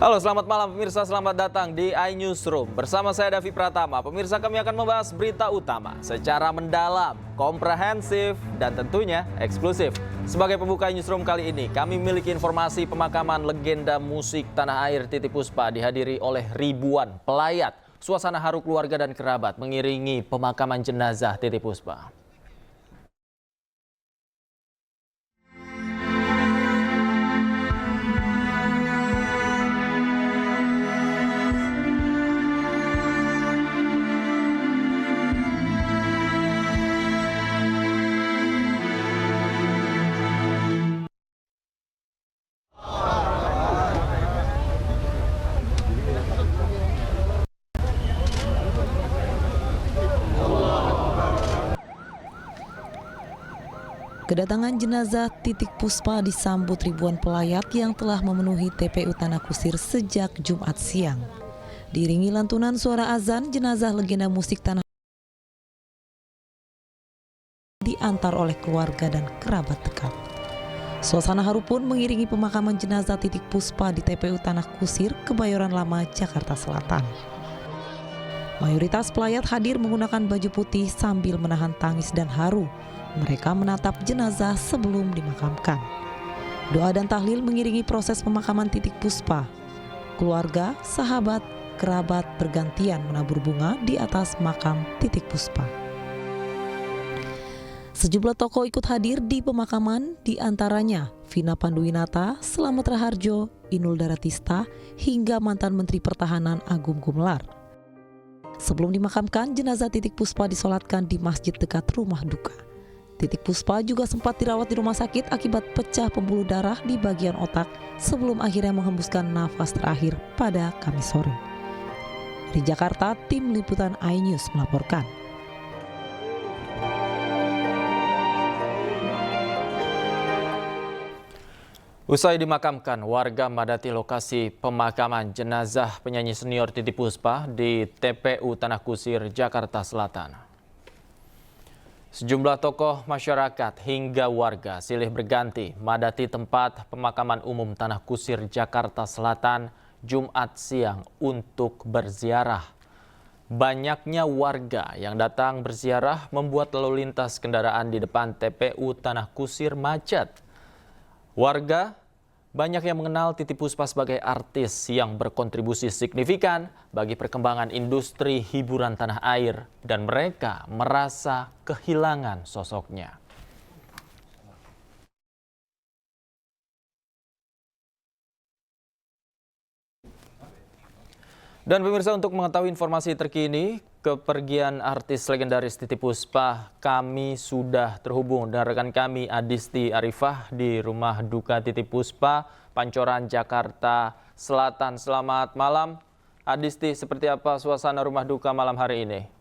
Halo, selamat malam pemirsa, selamat datang di iNewsroom. Bersama saya Davi Pratama, pemirsa kami akan membahas berita utama secara mendalam, komprehensif, dan tentunya eksklusif. Sebagai pembuka iNewsroom kali ini, kami memiliki informasi pemakaman legenda musik tanah air Titiek Puspa dihadiri oleh ribuan pelayat. Suasana haru keluarga dan kerabat mengiringi pemakaman jenazah Titiek Puspa. Kedatangan jenazah Titiek Puspa disambut ribuan pelayat yang telah memenuhi TPU Tanah Kusir sejak Jumat siang. Diiringi lantunan suara azan, jenazah legenda musik tanah diantar oleh keluarga dan kerabat dekat. Suasana haru pun mengiringi pemakaman jenazah Titiek Puspa di TPU Tanah Kusir, Kebayoran Lama, Jakarta Selatan. Mayoritas pelayat hadir menggunakan baju putih sambil menahan tangis dan haru. Mereka menatap jenazah sebelum dimakamkan. Doa dan tahlil mengiringi proses pemakaman Titiek Puspa. Keluarga, sahabat, kerabat bergantian menabur bunga di atas makam Titiek Puspa. Sejumlah tokoh ikut hadir di pemakaman, di antaranya Vina Panduwinata, Slamet Raharjo, Inul Daratista, hingga mantan Menteri Pertahanan Agung Gumelar. Sebelum dimakamkan, jenazah Titiek Puspa disolatkan di masjid dekat rumah duka. Titiek Puspa juga sempat dirawat di rumah sakit akibat pecah pembuluh darah di bagian otak sebelum akhirnya menghembuskan nafas terakhir pada Kamis sore. Dari Jakarta, tim liputan iNews melaporkan. Usai dimakamkan, warga memadati lokasi pemakaman jenazah penyanyi senior Titiek Puspa di TPU Tanah Kusir, Jakarta Selatan. Sejumlah tokoh masyarakat hingga warga silih berganti memadati tempat pemakaman umum Tanah Kusir, Jakarta Selatan, Jumat siang untuk berziarah. Banyaknya warga yang datang berziarah membuat lalu lintas kendaraan di depan TPU Tanah Kusir macet. Warga banyak yang mengenal Titiek Puspa sebagai artis yang berkontribusi signifikan bagi perkembangan industri hiburan tanah air dan mereka merasa kehilangan sosoknya. Dan pemirsa, untuk mengetahui informasi terkini kepergian artis legendaris Titiek Puspa, kami sudah terhubung dengan rekan kami Adisti Arifah di rumah duka Titiek Puspa, Pancoran, Jakarta Selatan. Selamat malam, Adisti. Seperti apa suasana rumah duka malam hari ini?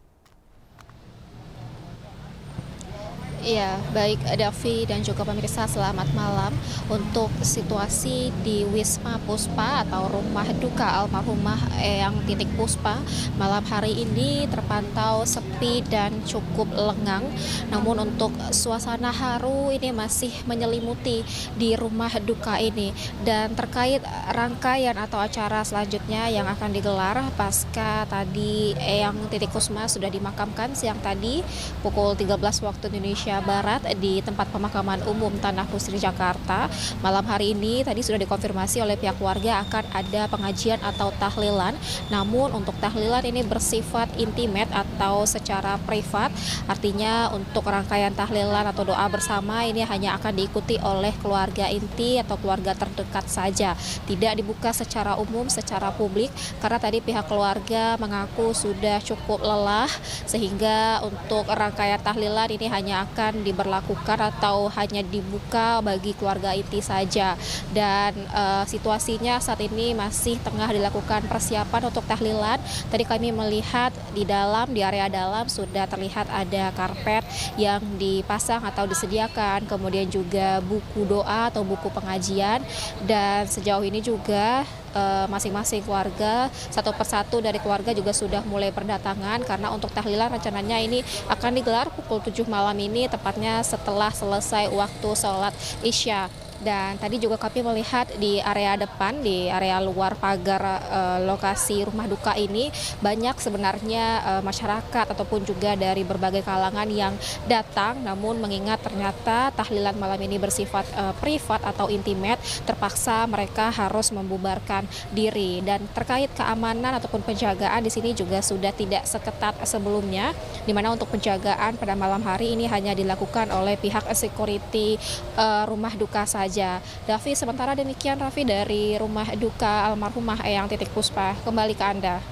Iya, baik Davi dan juga pemirsa, selamat malam. Untuk situasi di Wisma Puspa atau rumah duka almarhumah Eyang Titiek Puspa malam hari ini terpantau sepi dan cukup lengang. Namun untuk suasana haru ini masih menyelimuti di rumah duka ini. Dan terkait rangkaian atau acara selanjutnya yang akan digelar pasca tadi Eyang Titiek Puspa sudah dimakamkan siang tadi pukul 13 waktu Indonesia Barat di tempat pemakaman umum Tanah Kusir, Jakarta. Malam hari ini tadi sudah dikonfirmasi oleh pihak keluarga akan ada pengajian atau tahlilan. Namun untuk tahlilan ini bersifat intimate atau secara privat. Artinya untuk rangkaian tahlilan atau doa bersama ini hanya akan diikuti oleh keluarga inti atau keluarga terdekat saja. Tidak dibuka secara umum, secara publik, karena tadi pihak keluarga mengaku sudah cukup lelah sehingga untuk rangkaian tahlilan ini hanya akan diberlakukan atau hanya dibuka bagi keluarga inti saja. Dan situasinya saat ini masih tengah dilakukan persiapan untuk tahlilan. Tadi kami melihat di area dalam sudah terlihat ada karpet yang dipasang atau disediakan, kemudian juga buku doa atau buku pengajian, dan sejauh ini juga masing-masing keluarga, satu persatu dari keluarga juga sudah mulai berdatangan karena untuk tahlilan rencananya ini akan digelar pukul 7 malam ini, tepatnya setelah selesai waktu sholat Isya. Dan tadi juga kami melihat di area depan, di area luar pagar lokasi rumah duka ini banyak sebenarnya masyarakat ataupun juga dari berbagai kalangan yang datang, namun mengingat ternyata tahlilan malam ini bersifat privat atau intimate, terpaksa mereka harus membubarkan diri. Dan terkait keamanan ataupun penjagaan di sini juga sudah tidak seketat sebelumnya, di mana untuk penjagaan pada malam hari ini hanya dilakukan oleh pihak security rumah duka saja. Davi, sementara demikian Raffi dari rumah duka almarhumah Eyang Titik Puspa, kembali ke Anda.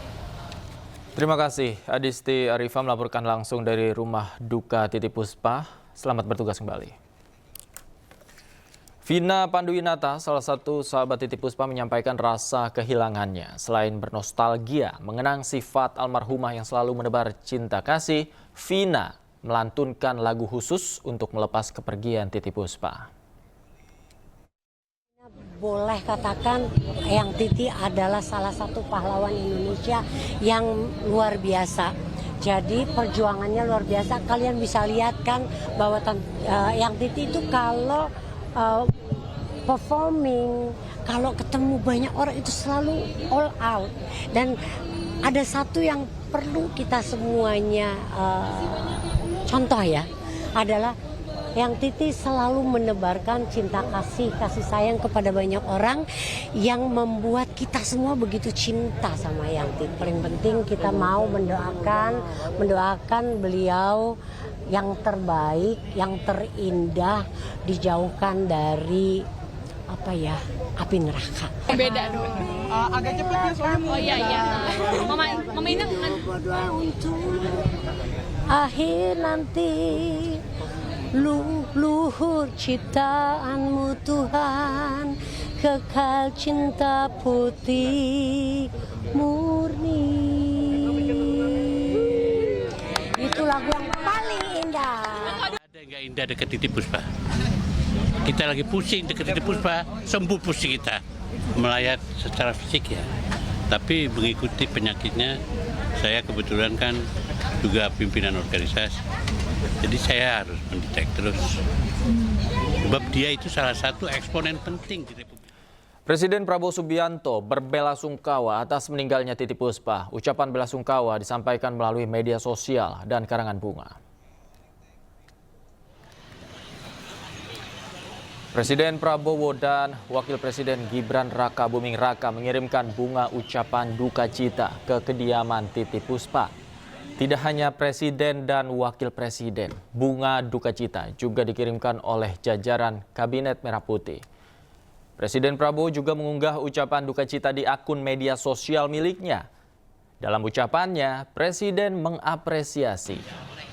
Terima kasih Adisti Arifa melaporkan langsung dari rumah duka Titik Puspa. Selamat bertugas kembali. Vina Panduwinata, salah satu sahabat Titik Puspa, menyampaikan rasa kehilangannya. Selain bernostalgia mengenang sifat almarhumah yang selalu menebar cinta kasih, Vina melantunkan lagu khusus untuk melepas kepergian Titik Puspa. Boleh katakan Eyang Titi adalah salah satu pahlawan Indonesia yang luar biasa. Jadi perjuangannya luar biasa. Kalian bisa lihat kan bahwa Eyang Titi itu kalau performing, kalau ketemu banyak orang itu selalu all out. Dan ada satu yang perlu kita semuanya contoh ya, adalah Eyang Titi selalu menebarkan cinta kasih sayang kepada banyak orang yang membuat kita semua begitu cinta sama Eyang Titi. Paling penting kita mau mendoakan beliau yang terbaik, yang terindah, dijauhkan dari api neraka. Beda dong. Agak cepat ya soalnya. Oh iya. Mama Ina berdoa untuk akhir nanti. Luhur ciptaanmu Tuhan, kekal cinta putih murni. Itu lagu yang paling indah. Ada yang gak indah dekat Titik Puspa. Kita lagi pusing dekat Titik Puspa, sembuh pusing kita. Melayat secara fisik ya, tapi mengikuti penyakitnya. Saya kebetulan kan juga pimpinan organisasi. Jadi saya harus mendetek terus. Sebab dia itu salah satu eksponen penting di Republik. Presiden Prabowo Subianto berbelasungkawa atas meninggalnya Titik Puspa. Ucapan belasungkawa disampaikan melalui media sosial dan karangan bunga. Presiden Prabowo dan Wakil Presiden Gibran Raka Buming Raka mengirimkan bunga ucapan duka cita ke kediaman Titik Puspa. Tidak hanya Presiden dan Wakil Presiden, bunga duka cita juga dikirimkan oleh jajaran Kabinet Merah Putih. Presiden Prabowo juga mengunggah ucapan duka cita di akun media sosial miliknya. Dalam ucapannya, Presiden mengapresiasi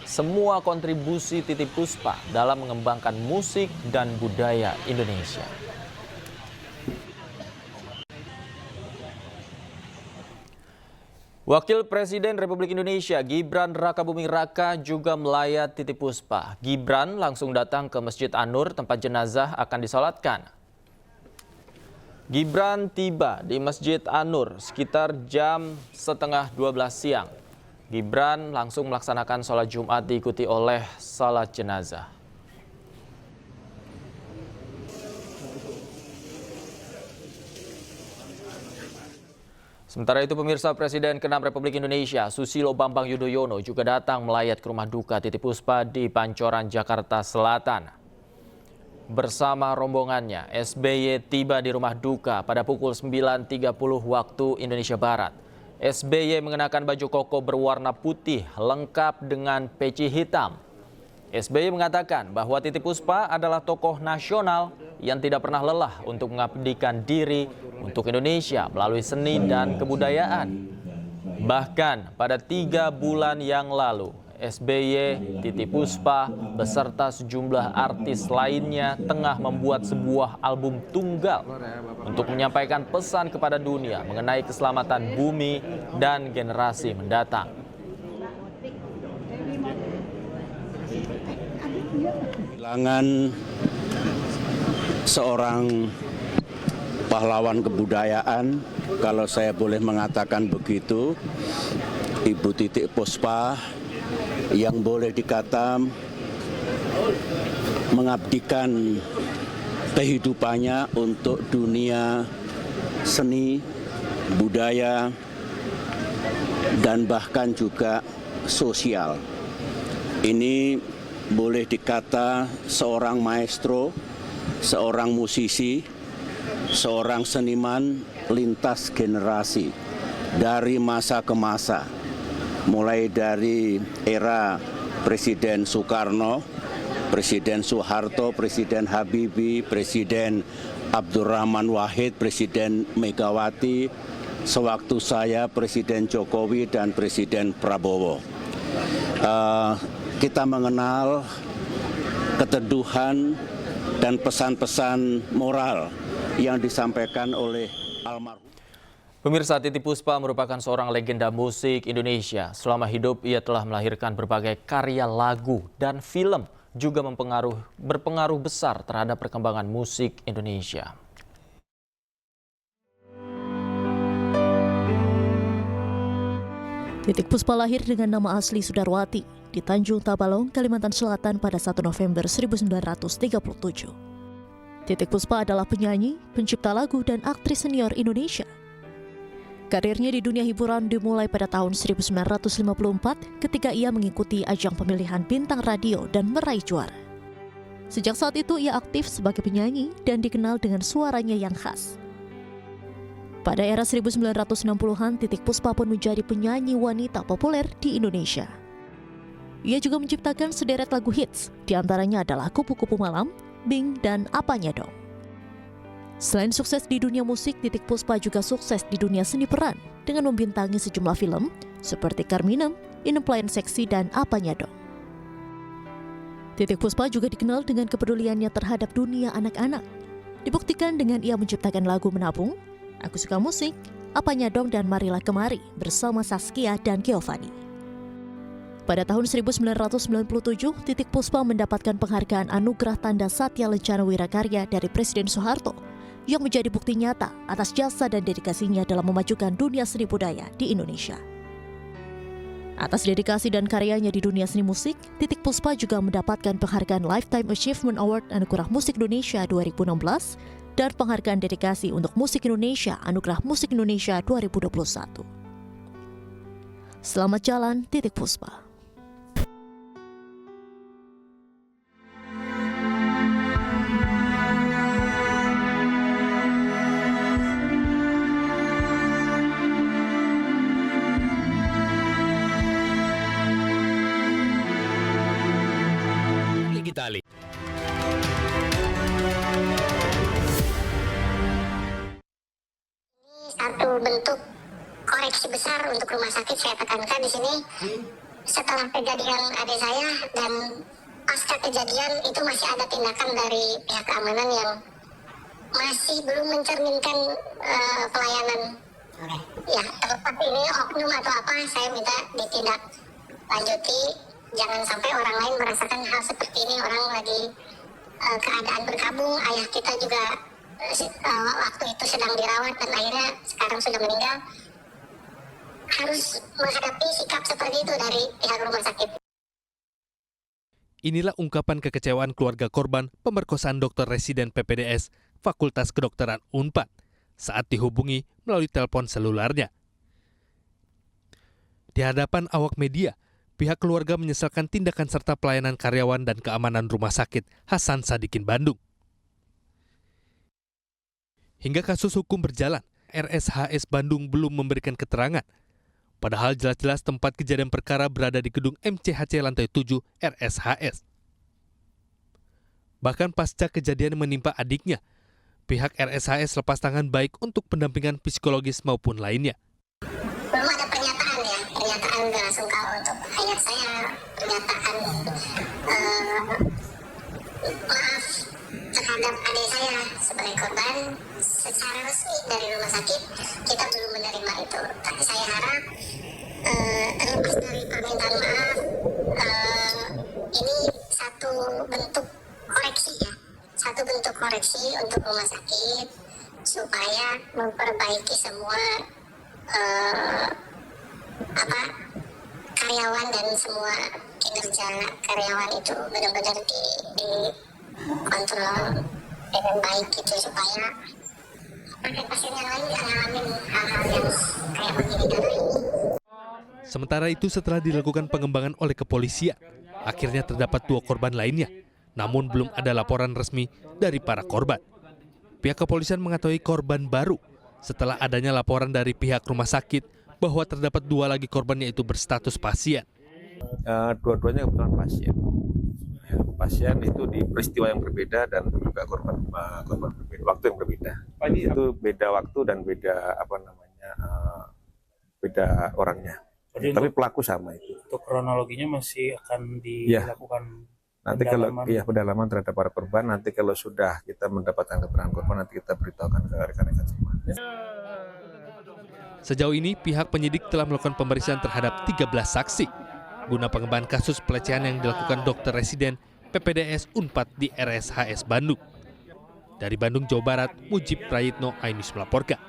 semua kontribusi Titik Puspa dalam mengembangkan musik dan budaya Indonesia. Wakil Presiden Republik Indonesia Gibran Raka Buming Raka juga melayat Titik Puspa. Gibran langsung datang ke Masjid An-Nur tempat jenazah akan disolatkan. Gibran tiba di Masjid An-Nur sekitar jam setengah 12 siang. Gibran langsung melaksanakan sholat Jumat diikuti oleh salat jenazah. Sementara itu pemirsa, Presiden ke-6 Republik Indonesia Susilo Bambang Yudhoyono juga datang melayat ke rumah duka Titik Puspa di Pancoran, Jakarta Selatan. Bersama rombongannya, SBY tiba di rumah duka pada pukul 9.30 waktu Indonesia Barat. SBY mengenakan baju koko berwarna putih lengkap dengan peci hitam. SBY mengatakan bahwa Titik Puspa adalah tokoh nasional yang tidak pernah lelah untuk mengabdikan diri untuk Indonesia melalui seni dan kebudayaan. Bahkan pada 3 bulan yang lalu, SBY, Titik Puspa, beserta sejumlah artis lainnya tengah membuat sebuah album tunggal untuk menyampaikan pesan kepada dunia mengenai keselamatan bumi dan generasi mendatang. Kehilangan seorang pahlawan kebudayaan, kalau saya boleh mengatakan begitu, Ibu Titik Puspa yang boleh dikata mengabdikan kehidupannya untuk dunia seni, budaya, dan bahkan juga sosial. Ini boleh dikata seorang maestro, seorang musisi, seorang seniman lintas generasi dari masa ke masa, mulai dari era Presiden Soekarno, Presiden Soeharto, Presiden Habibie, Presiden Abdurrahman Wahid, Presiden Megawati, sewaktu saya Presiden Jokowi dan Presiden Prabowo. Kita mengenal keteduhan dan pesan-pesan moral yang disampaikan oleh almarhum. Pemirsa, Titiek Puspa merupakan seorang legenda musik Indonesia. Selama hidup, ia telah melahirkan berbagai karya lagu dan film, juga berpengaruh besar terhadap perkembangan musik Indonesia. Titiek Puspa lahir dengan nama asli Sudarwati di Tanjung Tabalong, Kalimantan Selatan pada 1 November 1937. Titiek Puspa adalah penyanyi, pencipta lagu, dan aktris senior Indonesia. Karirnya di dunia hiburan dimulai pada tahun 1954 ketika ia mengikuti ajang pemilihan bintang radio dan meraih juara. Sejak saat itu ia aktif sebagai penyanyi dan dikenal dengan suaranya yang khas. Pada era 1960-an, Titiek Puspa pun menjadi penyanyi wanita populer di Indonesia. Ia juga menciptakan sederet lagu hits, diantaranya adalah Kupu-Kupu Malam, Bing, dan Apanya Dong. Selain sukses di dunia musik, Titiek Puspa juga sukses di dunia seni peran dengan membintangi sejumlah film seperti Carminem, In a Plain Sexy, dan Apanya Dong. Titiek Puspa juga dikenal dengan kepeduliannya terhadap dunia anak-anak. Dibuktikan dengan ia menciptakan lagu Menabung, Aku Suka Musik, Apanya Dong, dan Marilah Kemari bersama Saskia dan Giovanni. Pada tahun 1997, Titiek Puspa mendapatkan penghargaan Anugerah Tanda Satya Lencana Wirakarya dari Presiden Soeharto yang menjadi bukti nyata atas jasa dan dedikasinya dalam memajukan dunia seni budaya di Indonesia. Atas dedikasi dan karyanya di dunia seni musik, Titiek Puspa juga mendapatkan penghargaan Lifetime Achievement Award Anugerah Musik Indonesia 2016 dan penghargaan dedikasi untuk musik Indonesia Anugerah Musik Indonesia 2021. Selamat jalan, Titiek Puspa. Itali. Ini satu bentuk koreksi besar untuk rumah sakit, saya tekankan di sini. Setelah kejadian adik saya dan pasca kejadian itu masih ada tindakan dari pihak keamanan yang masih belum mencerminkan pelayanan. Ya, terlepas ini oknum atau apa, saya minta ditindak lanjuti. Jangan sampai orang lain merasakan hal seperti ini. Orang lagi keadaan berkabung, ayah kita juga waktu itu sedang dirawat dan akhirnya sekarang sudah meninggal. Harus menghadapi sikap seperti itu dari pihak rumah sakit. Inilah ungkapan kekecewaan keluarga korban pemerkosaan dokter residen PPDS Fakultas Kedokteran Unpad saat dihubungi melalui telepon selularnya. Di hadapan awak media, pihak keluarga menyesalkan tindakan serta pelayanan karyawan dan keamanan Rumah Sakit Hasan Sadikin Bandung. Hingga kasus hukum berjalan, RSHS Bandung belum memberikan keterangan. Padahal jelas-jelas tempat kejadian perkara berada di gedung MCHC lantai 7 RSHS. Bahkan pasca kejadian menimpa adiknya, pihak RSHS lepas tangan baik untuk pendampingan psikologis maupun lainnya. Belum ada pernyataan bela sungkawa untuk ayah saya, pernyataan maaf terhadap adik saya sebagai korban secara resmi dari rumah sakit. Kita belum menerima itu, tapi saya harap terlepas dari permintaan maaf, ini satu bentuk koreksi ya, satu bentuk koreksi untuk rumah sakit supaya memperbaiki semua karyawan dan semua kinerja karyawan itu benar-benar dikontrol dengan baik gitu supaya pasien yang lain tidak ngalamin hal-hal yang kayak begini dulu ini. Sementara itu setelah dilakukan pengembangan oleh kepolisian, akhirnya terdapat 2 korban lainnya. Namun belum ada laporan resmi dari para korban. Pihak kepolisian mengetahui korban baru setelah adanya laporan dari pihak rumah sakit bahwa terdapat 2 lagi korban yaitu berstatus pasien. Dua-duanya kebetulan pasien. Ya, pasien itu di peristiwa yang berbeda dan juga korban berbeda, waktu yang berbeda. Itu beda waktu dan beda beda orangnya. Tapi pelaku sama itu. Untuk kronologinya masih akan dilakukan nanti pendalaman terhadap para korban. Nanti kalau sudah kita mendapatkan keterangan korban, nanti kita beritahukan ke rekan-rekan semua. Sejauh ini pihak penyidik telah melakukan pemeriksaan terhadap 13 saksi guna pengembangan kasus pelecehan yang dilakukan dokter residen PPDS Unpad di RSHS Bandung. Dari Bandung, Jawa Barat, Mujib Prayitno, iNews melaporkan.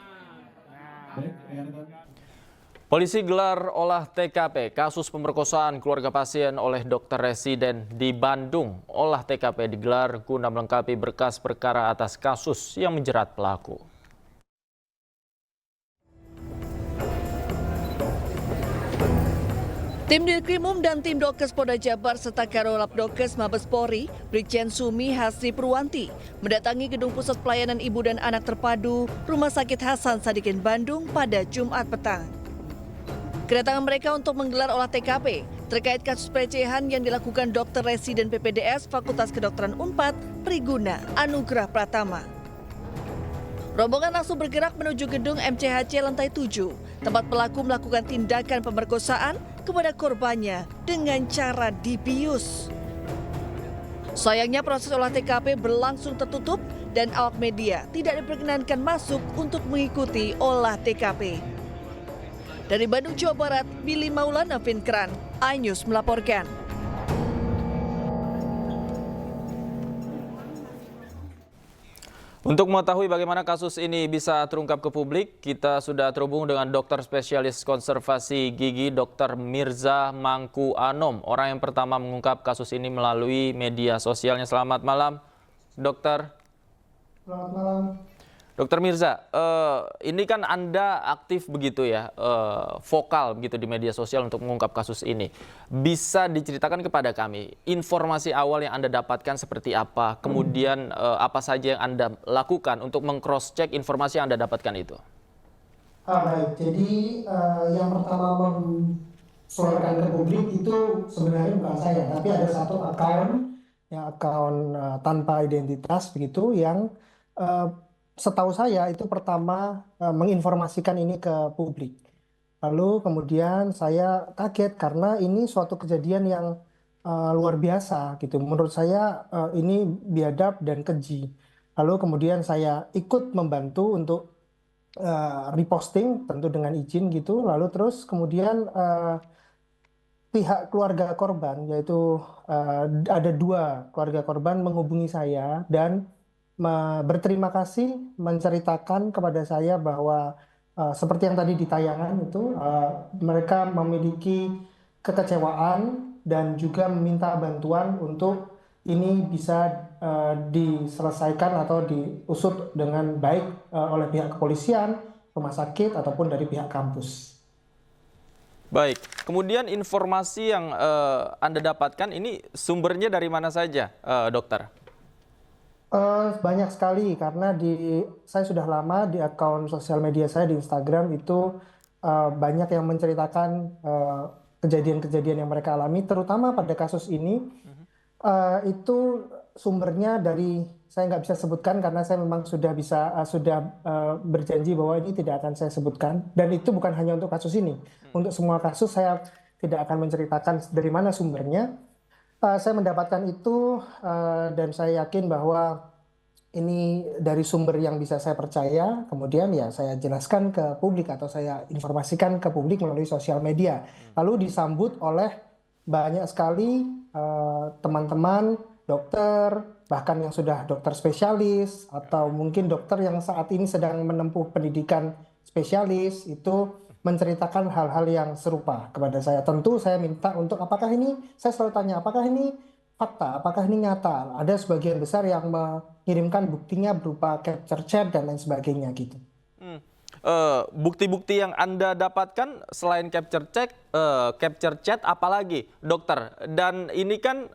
Polisi gelar olah TKP kasus pemerkosaan keluarga pasien oleh dokter residen di Bandung. Olah TKP digelar guna melengkapi berkas perkara atas kasus yang menjerat pelaku. Tim Dirkrimum dan tim Dokes Polda Jabar serta Karolab Dokes Mabes Polri, Brigjen Sumi Hasri Purwanti, mendatangi Gedung Pusat Pelayanan Ibu dan Anak Terpadu Rumah Sakit Hasan Sadikin Bandung pada Jumat petang. Kedatangan mereka untuk menggelar olah TKP terkait kasus pelecehan yang dilakukan dokter residen PPDS Fakultas Kedokteran Unpad, Priguna Anugrah Pratama. Rombongan langsung bergerak menuju gedung MCHC lantai 7, tempat pelaku melakukan tindakan pemerkosaan kepada korbannya dengan cara dibius. Sayangnya proses olah TKP berlangsung tertutup dan awak media tidak diperkenankan masuk untuk mengikuti olah TKP. Dari Bandung, Jawa Barat, Billy Maulana Vinkran, iNews melaporkan. Untuk mengetahui bagaimana kasus ini bisa terungkap ke publik, kita sudah terhubung dengan dokter spesialis konservasi gigi Dr. Mirza Mangku Anom, orang yang pertama mengungkap kasus ini melalui media sosialnya. Selamat malam, dokter. Selamat malam. Dokter Mirza, ini kan Anda aktif begitu ya, vokal begitu di media sosial untuk mengungkap kasus ini. Bisa diceritakan kepada kami informasi awal yang Anda dapatkan seperti apa, kemudian apa saja yang Anda lakukan untuk meng-cross-check informasi yang Anda dapatkan itu? Baik, jadi yang pertama mensuarakan ke publik itu sebenarnya bukan saya, tapi ada satu akun tanpa identitas begitu yang setahu saya itu pertama menginformasikan ini ke publik. Lalu kemudian saya kaget karena ini suatu kejadian yang luar biasa gitu. Menurut saya ini biadab dan keji. Lalu kemudian saya ikut membantu untuk reposting tentu dengan izin gitu. Lalu terus kemudian pihak keluarga korban yaitu ada 2 keluarga korban menghubungi saya dan berterima kasih menceritakan kepada saya bahwa seperti yang tadi di tayangan itu mereka memiliki kekecewaan dan juga meminta bantuan untuk ini bisa diselesaikan atau diusut dengan baik oleh pihak kepolisian, rumah sakit ataupun dari pihak kampus. Baik, kemudian informasi yang Anda dapatkan ini sumbernya dari mana saja, dokter? Banyak sekali karena saya sudah lama di akun sosial media saya di Instagram itu banyak yang menceritakan kejadian-kejadian yang mereka alami, terutama pada kasus ini. Itu sumbernya dari, saya nggak bisa sebutkan karena saya memang sudah berjanji bahwa ini tidak akan saya sebutkan, dan itu bukan hanya untuk kasus ini. Untuk semua kasus saya tidak akan menceritakan dari mana sumbernya. Saya mendapatkan itu dan saya yakin bahwa ini dari sumber yang bisa saya percaya. Kemudian ya saya jelaskan ke publik atau saya informasikan ke publik melalui sosial media. Lalu disambut oleh banyak sekali teman-teman dokter, bahkan yang sudah dokter spesialis atau mungkin dokter yang saat ini sedang menempuh pendidikan spesialis itu menceritakan hal-hal yang serupa kepada saya. Tentu saya minta untuk apakah ini, saya selalu tanya, apakah ini fakta, apakah ini nyata. Ada sebagian besar yang mengirimkan buktinya berupa capture chat dan lain sebagainya gitu. Bukti-bukti yang Anda dapatkan selain capture chat apalagi, dokter? Dan ini kan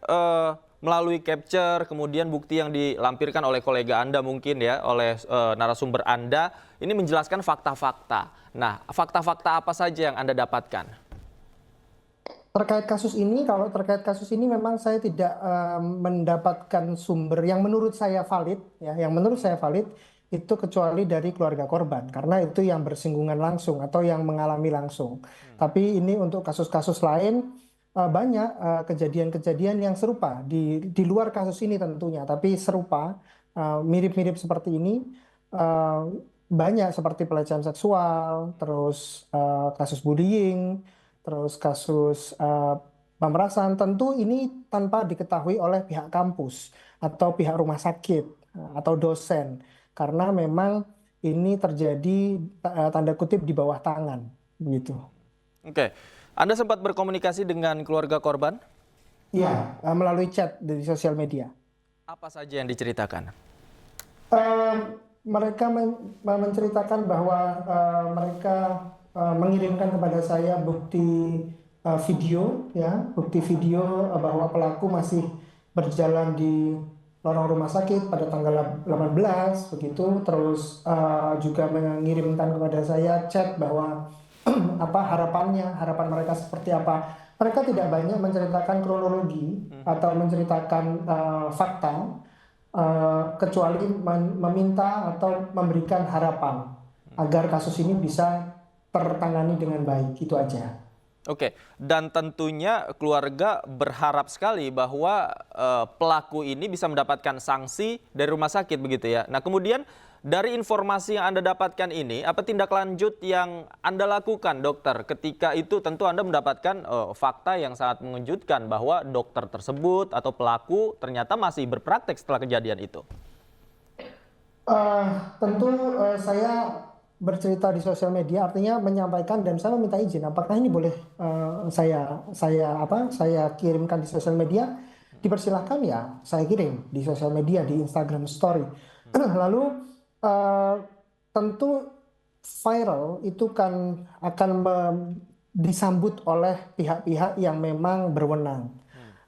melalui capture, kemudian bukti yang dilampirkan oleh kolega Anda mungkin ya, oleh narasumber Anda, ini menjelaskan fakta-fakta. Nah, fakta-fakta apa saja yang Anda dapatkan? Terkait kasus ini, kalau terkait kasus ini memang saya tidak mendapatkan sumber yang menurut saya valid, ya, yang menurut saya valid itu kecuali dari keluarga korban, karena itu yang bersinggungan langsung atau yang mengalami langsung. Tapi ini untuk kasus-kasus lain banyak kejadian-kejadian yang serupa di luar kasus ini tentunya, tapi serupa, mirip-mirip seperti ini. Banyak seperti pelecehan seksual, terus kasus bullying, terus kasus pemerasan. Tentu ini tanpa diketahui oleh pihak kampus atau pihak rumah sakit atau dosen, karena memang ini terjadi tanda kutip di bawah tangan, begitu. Oke, Anda sempat berkomunikasi dengan keluarga korban? Iya, melalui chat di sosial media. Apa saja yang diceritakan? Mereka menceritakan bahwa mereka mengirimkan kepada saya bukti video, ya, bukti video bahwa pelaku masih berjalan di lorong rumah sakit pada tanggal 18 begitu. Terus juga mengirimkan kepada saya chat bahwa apa harapan mereka seperti apa. Mereka tidak banyak menceritakan kronologi atau menceritakan fakta, kecuali meminta atau memberikan harapan agar kasus ini bisa tertangani dengan baik, itu aja. Oke, dan tentunya keluarga berharap sekali bahwa pelaku ini bisa mendapatkan sanksi dari rumah sakit begitu ya. Nah, kemudian dari informasi yang Anda dapatkan ini, apa tindak lanjut yang Anda lakukan, dokter? Ketika itu tentu Anda mendapatkan fakta yang sangat mengejutkan bahwa dokter tersebut atau pelaku ternyata masih berpraktek setelah kejadian itu. Tentu saya bercerita di sosial media, artinya menyampaikan dan saya meminta izin. Apakah ini boleh saya kirimkan di sosial media? Dipersilahkan ya, saya kirim di sosial media, di Instagram Story. Lalu tentu viral itu kan akan disambut oleh pihak-pihak yang memang berwenang.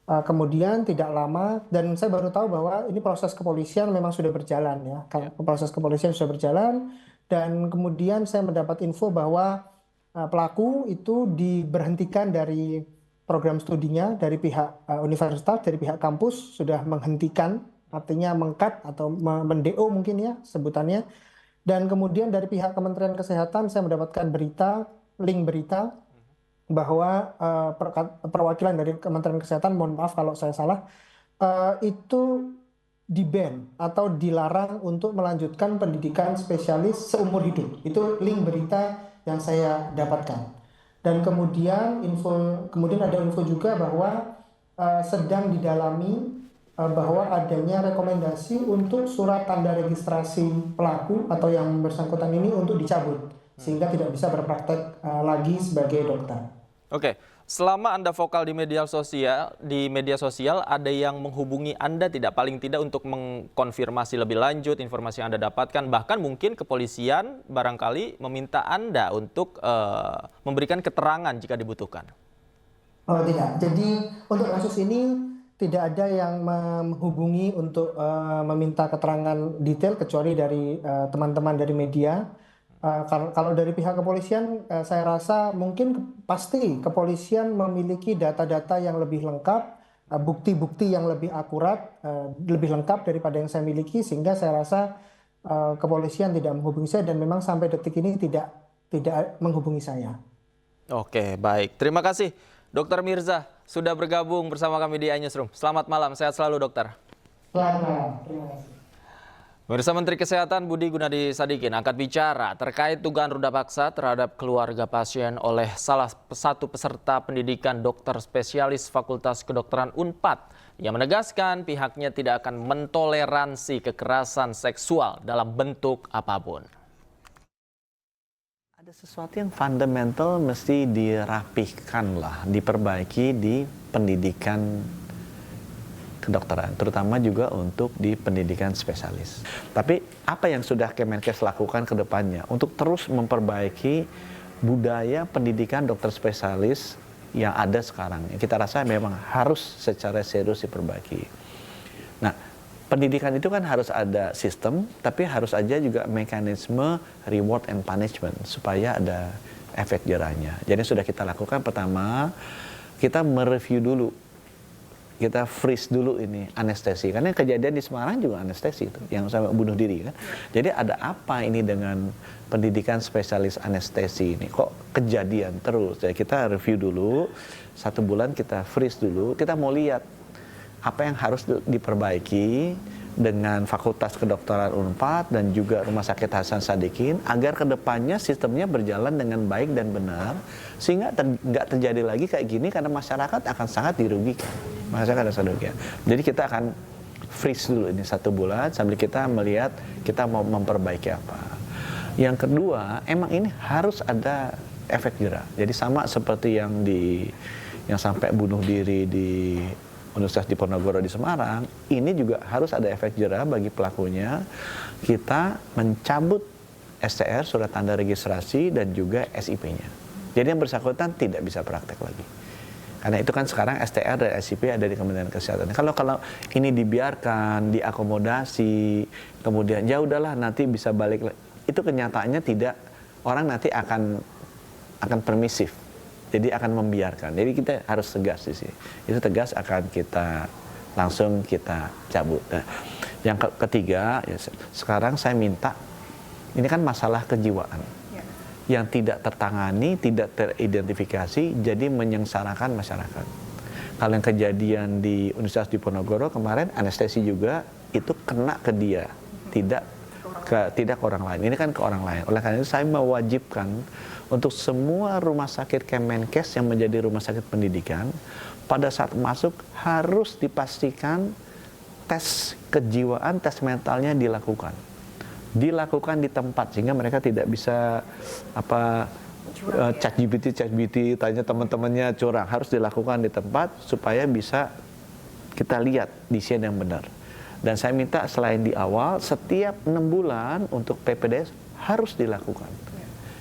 Kemudian tidak lama, dan saya baru tahu bahwa ini proses kepolisian memang sudah berjalan ya. Proses kepolisian sudah berjalan, dan kemudian saya mendapat info bahwa pelaku itu diberhentikan dari program studinya, dari pihak universitas, dari pihak kampus sudah menghentikan, artinya meng-cut atau men-DO mungkin ya sebutannya. Dan kemudian dari pihak Kementerian Kesehatan saya mendapatkan link berita bahwa perwakilan dari Kementerian Kesehatan, mohon maaf kalau saya salah, itu di-ban atau dilarang untuk melanjutkan pendidikan spesialis seumur hidup. Itu link berita yang saya dapatkan. Dan kemudian ada info juga bahwa sedang didalami bahwa adanya rekomendasi untuk surat tanda registrasi pelaku atau yang bersangkutan ini untuk dicabut, sehingga tidak bisa berpraktek lagi sebagai dokter. Oke, selama Anda vokal di media sosial, ada yang menghubungi Anda tidak, paling tidak untuk mengkonfirmasi lebih lanjut informasi yang Anda dapatkan, bahkan mungkin kepolisian barangkali meminta Anda untuk memberikan keterangan jika dibutuhkan? Oh tidak, jadi untuk kasus ini tidak ada yang menghubungi untuk meminta keterangan detail kecuali dari teman-teman dari media. Kalau dari pihak kepolisian, saya rasa mungkin pasti kepolisian memiliki data-data yang lebih lengkap, bukti-bukti yang lebih akurat, lebih lengkap daripada yang saya miliki, sehingga saya rasa kepolisian tidak menghubungi saya dan memang sampai detik ini tidak menghubungi saya. Oke, baik. Terima kasih Dr. Mirza sudah bergabung bersama kami di iNewsroom. Selamat malam, sehat selalu dokter. Selamat malam, terima kasih. Pemirsa, Menteri Kesehatan Budi Gunadi Sadikin angkat bicara terkait dugaan ruda paksa terhadap keluarga pasien oleh salah satu peserta pendidikan dokter spesialis Fakultas Kedokteran Unpad yang menegaskan pihaknya tidak akan mentoleransi kekerasan seksual dalam bentuk apapun. Ada sesuatu yang fundamental mesti dirapihkan lah, diperbaiki di pendidikan kedokteran, terutama juga untuk di pendidikan spesialis. Tapi apa yang sudah Kemenkes lakukan ke depannya untuk terus memperbaiki budaya pendidikan dokter spesialis yang ada sekarang. Kita rasa memang harus secara serius diperbaiki. Nah, pendidikan itu kan harus ada sistem, tapi harus aja juga mekanisme reward and punishment supaya ada efek jerahnya. Jadi sudah kita lakukan, pertama kita mereview dulu, kita freeze dulu ini anestesi, karena kejadian di Semarang juga anestesi itu yang sampai bunuh diri kan. Jadi ada apa ini dengan pendidikan spesialis anestesi ini, kok kejadian terus? Jadi kita review dulu, 1 bulan kita freeze dulu, kita mau lihat apa yang harus diperbaiki dengan Fakultas Kedokteran Unpad dan juga Rumah Sakit Hasan Sadikin agar kedepannya sistemnya berjalan dengan baik dan benar, sehingga nggak terjadi lagi kayak gini, karena masyarakat akan sangat dirugikan. Masyarakat akan sangat dirugikan. Jadi kita akan freeze dulu ini 1 bulan sambil kita melihat kita mau memperbaiki apa. Yang kedua, emang ini harus ada efek jerah. Jadi sama seperti yang sampai bunuh diri di Universitas Diponegoro di Semarang, ini juga harus ada efek jerah bagi pelakunya. Kita mencabut STR, surat tanda registrasi, dan juga SIP-nya. Jadi yang bersangkutan tidak bisa praktek lagi. Karena itu kan sekarang STR dan SIP ada di Kementerian Kesehatan. Kalau ini dibiarkan, diakomodasi, kemudian ya udahlah nanti bisa balik, itu kenyataannya tidak, orang nanti akan permisif. Jadi akan membiarkan. Jadi kita harus tegas di sini. Itu tegas akan kita langsung kita cabut. Nah, yang ketiga, ya, sekarang saya minta, ini kan masalah kejiwaan yang tidak tertangani, tidak teridentifikasi, jadi menyengsarakan masyarakat. Kalau yang kejadian di Universitas Diponegoro kemarin, anestesi juga itu kena ke dia, tidak ke orang lain. Ini kan ke orang lain. Oleh karena itu saya mewajibkan untuk semua rumah sakit Kemenkes yang menjadi rumah sakit pendidikan, pada saat masuk harus dipastikan tes kejiwaan, tes mentalnya dilakukan di tempat, sehingga mereka tidak bisa chat GPT tanya teman-temannya curang. Harus dilakukan di tempat supaya bisa kita lihat desain yang benar. Dan saya minta selain di awal, setiap 6 bulan untuk PPDS harus dilakukan.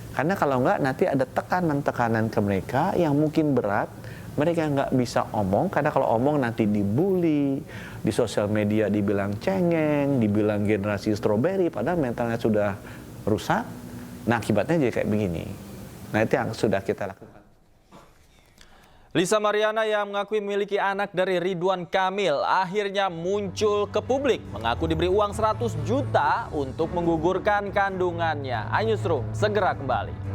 Karena kalau enggak nanti ada tekanan-tekanan ke mereka yang mungkin berat, mereka nggak bisa omong, karena kalau omong nanti dibully, di sosial media dibilang cengeng, dibilang generasi stroberi, padahal mentalnya sudah rusak. Nah akibatnya jadi kayak begini. Nah itu yang sudah kita lakukan. Lisa Mariana yang mengakui memiliki anak dari Ridwan Kamil akhirnya muncul ke publik, mengaku diberi uang 100 juta untuk menggugurkan kandungannya. iNewsroom segera kembali.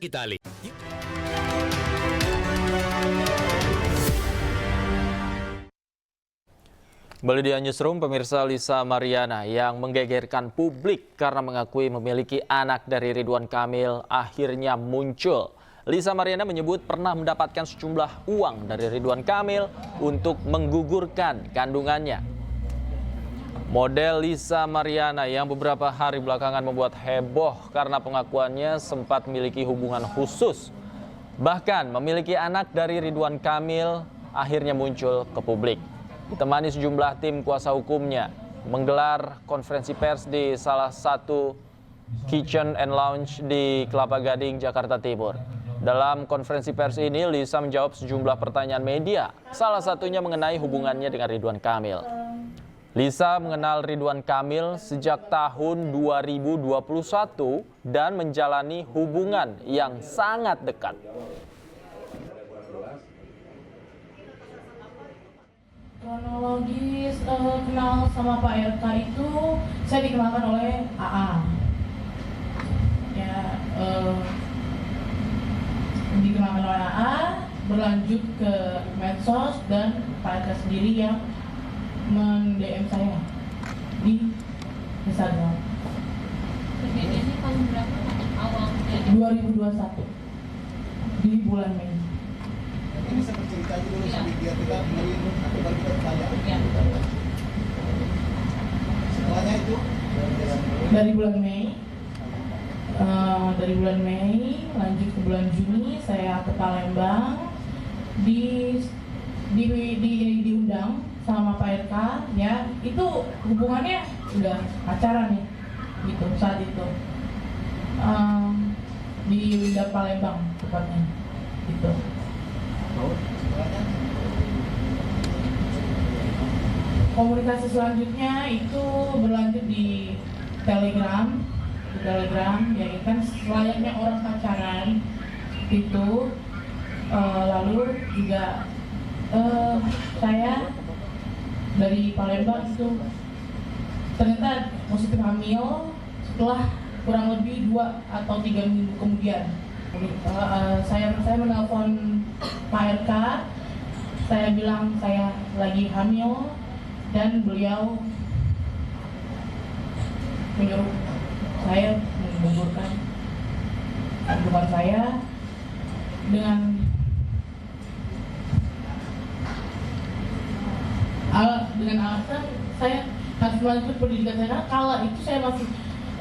Itali. Kembali di iNewsroom, pemirsa, Lisa Mariana yang menggegerkan publik karena mengakui memiliki anak dari Ridwan Kamil akhirnya muncul. Lisa Mariana menyebut pernah mendapatkan sejumlah uang dari Ridwan Kamil untuk menggugurkan kandungannya. Model Lisa Mariana yang beberapa hari belakangan membuat heboh karena pengakuannya sempat memiliki hubungan khusus, bahkan memiliki anak dari Ridwan Kamil, akhirnya muncul ke publik. Ditemani sejumlah tim kuasa hukumnya, menggelar konferensi pers di salah satu kitchen and lounge di Kelapa Gading, Jakarta Timur. Dalam konferensi pers ini, Lisa menjawab sejumlah pertanyaan media, salah satunya mengenai hubungannya dengan Ridwan Kamil. Lisa mengenal Ridwan Kamil sejak tahun 2021 dan menjalani hubungan yang sangat dekat. Kronologis kenal sama Pak RK itu saya dikenalkan oleh AA. Ya, dikenalkan oleh AA, berlanjut ke medsos dan Pak RK sendiri yang men-DM saya di Instagram. Kejadiannya tahun berapa? Awal 2021 di bulan Mei. Ini saya bercerita dulu biar kita dengerin, nanti baru kita tanya. Dari bulan Mei. Dari bulan Mei lanjut ke bulan Juni saya ke Palembang diundang sama Pak RK, ya itu hubungannya udah pacaran ya gitu saat itu di Palembang tepatnya gitu. Komunikasi selanjutnya itu berlanjut di Telegram ya kan selayaknya orang pacaran itu. Lalu juga saya dari Palembang itu ternyata positif hamil setelah kurang lebih 2 atau 3 minggu kemudian. Saya menelpon Pak RK, saya bilang saya lagi hamil dan beliau menyuruh saya menggugurkan kandungan saya dengan alasan saya harus melanjutkan pendidikan saya, karena kala itu saya masih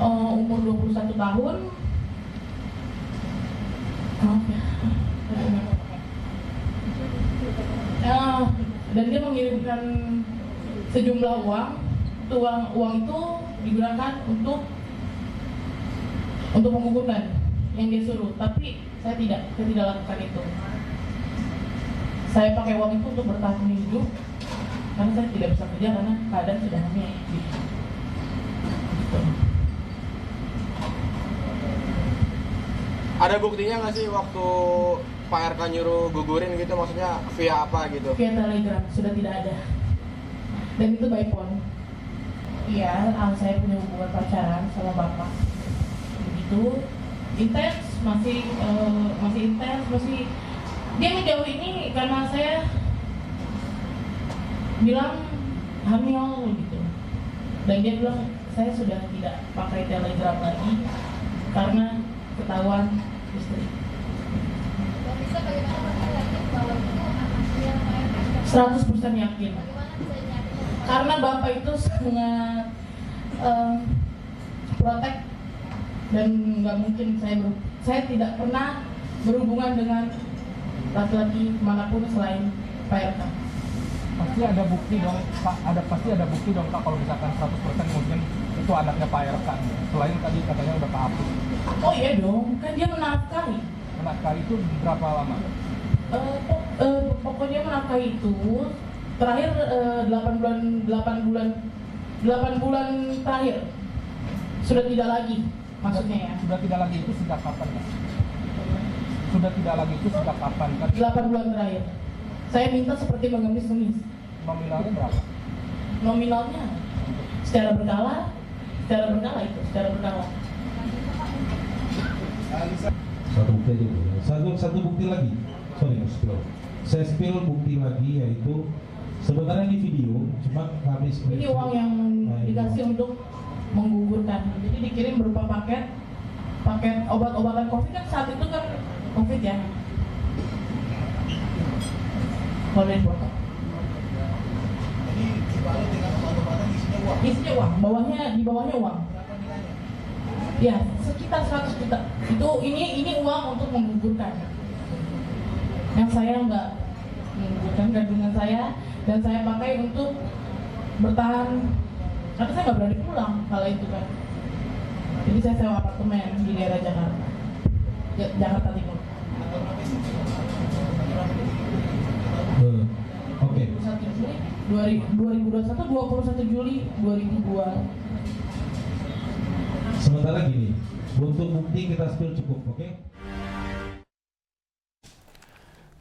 umur 21 tahun. Dan dia mengirimkan sejumlah uang. Uang itu digunakan untuk menggugurkan yang dia suruh, tapi saya tidak lakukan itu. Saya pakai uang itu untuk bertahan hidup karena saya tidak bisa kerja karena keadaan sudah hamil. Gitu. Ada buktinya nggak sih waktu Pak RK nyuruh gugurin gitu, maksudnya via apa gitu? Via Telegram, sudah tidak ada. Dan itu by phone. Iya, saya punya hubungan pacaran sama bapak. Begitu intens, masih intens, dia ngejauh ini karena saya bilang hamil gitu. Dan dia bilang saya sudah tidak pakai Telegram lagi karena ketahuan istri. 100% yakin. Karena bapak itu sangat protek dan nggak mungkin saya tidak pernah berhubungan dengan laki-laki manapun selain Pak RK. Pasti ada bukti dong, Pak. Pasti ada bukti dong, Pak, kalau misalkan 100% mungkin itu anaknya Pak RK. Selain tadi katanya udah kehapus. Oh iya dong, kan dia menafkahi. Menafkahi itu berapa lama? Pokoknya menafkahi itu terakhir 8 bulan terakhir. Sudah tidak lagi maksudnya ya. Sudah tidak lagi itu sejak kapan, Pak? Sudah tidak lagi itu sejak kapan, kan? 8 bulan terakhir. Saya minta seperti mengemis-ngemis. Nominalnya berapa? Nominalnya secara berkala itu. Satu bukti lagi. Sorry, saya spill bukti lagi, yaitu sebenarnya ini video, cuma kami ini uang yang dikasih untuk menggugurkan. Jadi dikirim berupa paket obat-obatan COVID, kan saat itu kan COVID ya. Boleh foto. Jadi dibalut dengan obat-obatan isinya uang, di bawahnya uang. Ya, sekitar 100 juta. Ini uang untuk menggugurkan. Yang saya nggak menggugurkan kandungan saya, dan saya pakai untuk bertahan karena saya nggak berani pulang kalau itu kan. Jadi saya sewa apartemen di daerah Jakarta Timur. Oke. 21 Juli 2002. Sementara gini, untuk bukti kita spill cukup, oke?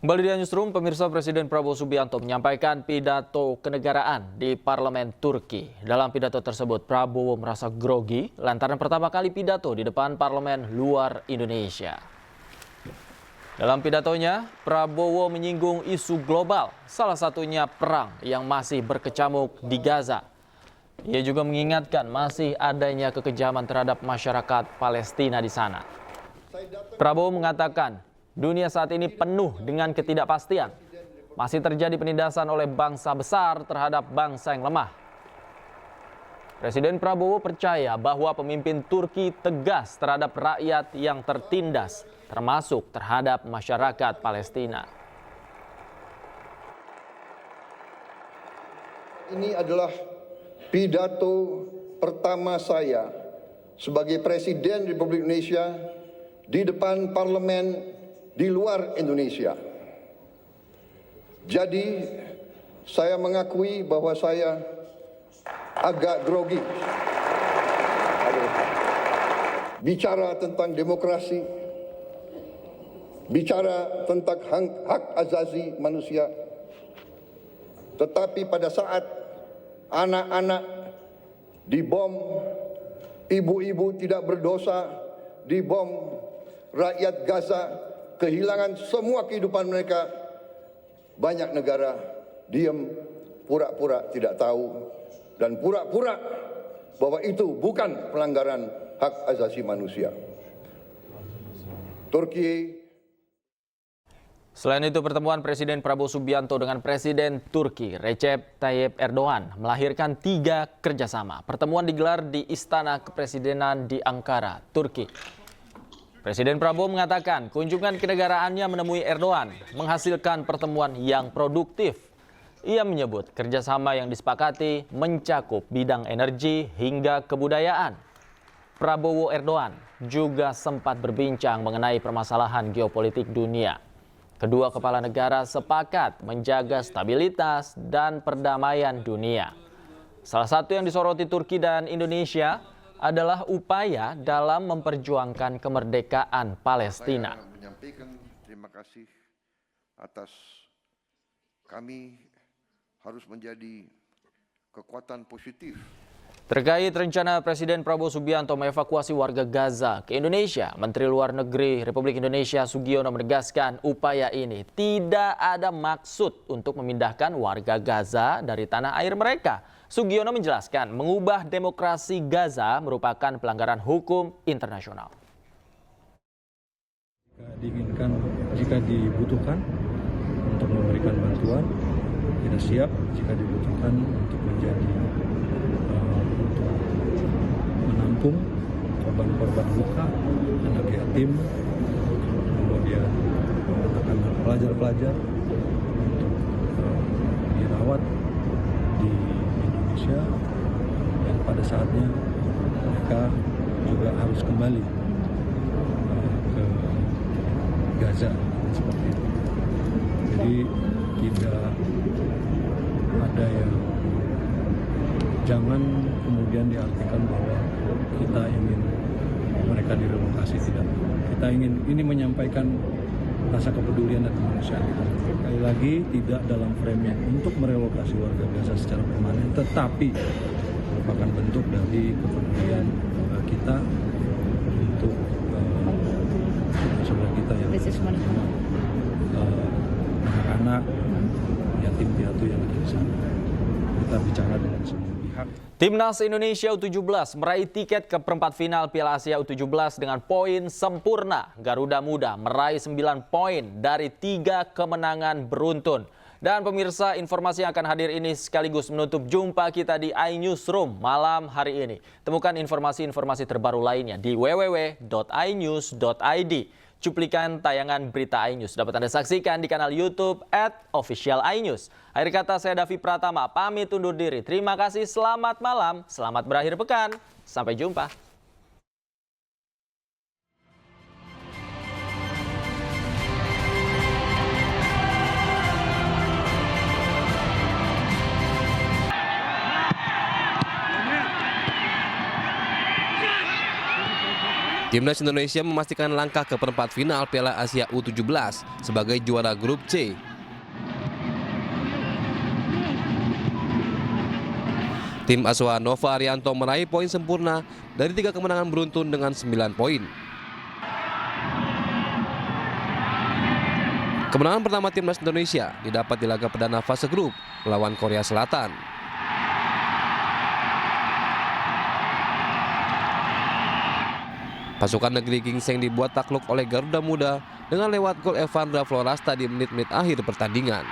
Kembali di Newsroom, pemirsa, Presiden Prabowo Subianto menyampaikan pidato kenegaraan di Parlemen Turki. Dalam pidato tersebut, Prabowo merasa grogi lantaran pertama kali pidato di depan Parlemen luar Indonesia. Dalam pidatonya, Prabowo menyinggung isu global, salah satunya perang yang masih berkecamuk di Gaza. Ia juga mengingatkan masih adanya kekejaman terhadap masyarakat Palestina di sana. Prabowo mengatakan, dunia saat ini penuh dengan ketidakpastian. Masih terjadi penindasan oleh bangsa besar terhadap bangsa yang lemah. Presiden Prabowo percaya bahwa pemimpin Turki tegas terhadap rakyat yang tertindas, termasuk terhadap masyarakat Palestina. Ini adalah pidato pertama saya sebagai Presiden Republik Indonesia di depan parlemen di luar Indonesia. Jadi, saya mengakui bahwa saya agak grogi. Bicara tentang demokrasi, bicara tentang hak asasi manusia, tetapi pada saat anak-anak dibom, ibu-ibu tidak berdosa dibom, rakyat Gaza kehilangan semua kehidupan mereka, banyak negara diam, pura-pura tidak tahu, dan pura-pura bahwa itu bukan pelanggaran hak asasi manusia. Turki. Selain itu, pertemuan Presiden Prabowo Subianto dengan Presiden Turki Recep Tayyip Erdogan melahirkan 3 kerjasama. Pertemuan digelar di Istana Kepresidenan di Ankara, Turki. Presiden Prabowo mengatakan kunjungan kenegaraannya menemui Erdogan menghasilkan pertemuan yang produktif. Ia menyebut kerjasama yang disepakati mencakup bidang energi hingga kebudayaan. Prabowo Erdogan juga sempat berbincang mengenai permasalahan geopolitik dunia. Kedua kepala negara sepakat menjaga stabilitas dan perdamaian dunia. Salah satu yang disoroti Turki dan Indonesia adalah upaya dalam memperjuangkan kemerdekaan Palestina. Saya menyampaikan terima kasih atas kami harus menjadi kekuatan positif. Terkait rencana Presiden Prabowo Subianto mengevakuasi warga Gaza ke Indonesia, Menteri Luar Negeri Republik Indonesia Sugiono menegaskan upaya ini tidak ada maksud untuk memindahkan warga Gaza dari tanah air mereka. Sugiono menjelaskan mengubah demokrasi Gaza merupakan pelanggaran hukum internasional. Diinginkan jika dibutuhkan untuk memberikan bantuan, kita siap jika dibutuhkan untuk menjadi untuk menampung korban-korban luka, anak yatim, kemudian anak pelajar-pelajar untuk dirawat di Indonesia, dan pada saatnya mereka juga harus kembali ke Gaza seperti itu. Jadi tidak ada yang, jangan kemudian diartikan bahwa kita ingin mereka direlokasi, tidak. Kita ingin ini menyampaikan rasa kepedulian dan kemanusiaan kita. Sekali lagi tidak dalam frame untuk merelokasi warga Gaza secara permanen, tetapi merupakan bentuk dari kepedulian kita untuk saudara kita yang anak-anak, yatim piatu yang ada di sana. Kita bicara dengan semua pihak. Timnas Indonesia U17 meraih tiket ke perempat final Piala Asia U17 dengan poin sempurna. Garuda Muda meraih 9 poin dari 3 kemenangan beruntun. Dan pemirsa, informasi yang akan hadir ini sekaligus menutup jumpa kita di iNewsroom malam hari ini. Temukan informasi-informasi terbaru lainnya di www.inews.id. Cuplikan tayangan berita iNews dapat Anda saksikan di kanal YouTube @officialinews. Akhir kata, saya Davi Pratama pamit undur diri. Terima kasih, selamat malam, selamat berakhir pekan. Sampai jumpa. Timnas Indonesia memastikan langkah ke perempat final Piala Asia U17 sebagai juara grup C. Tim asuhan Nova Arianto meraih poin sempurna dari 3 kemenangan beruntun dengan 9 poin. Kemenangan pertama Timnas Indonesia didapat di laga perdana fase grup melawan Korea Selatan. Pasukan negeri Gingseng dibuat takluk oleh Garuda Muda dengan lewat gol Evandra Florasta di menit-menit akhir pertandingan.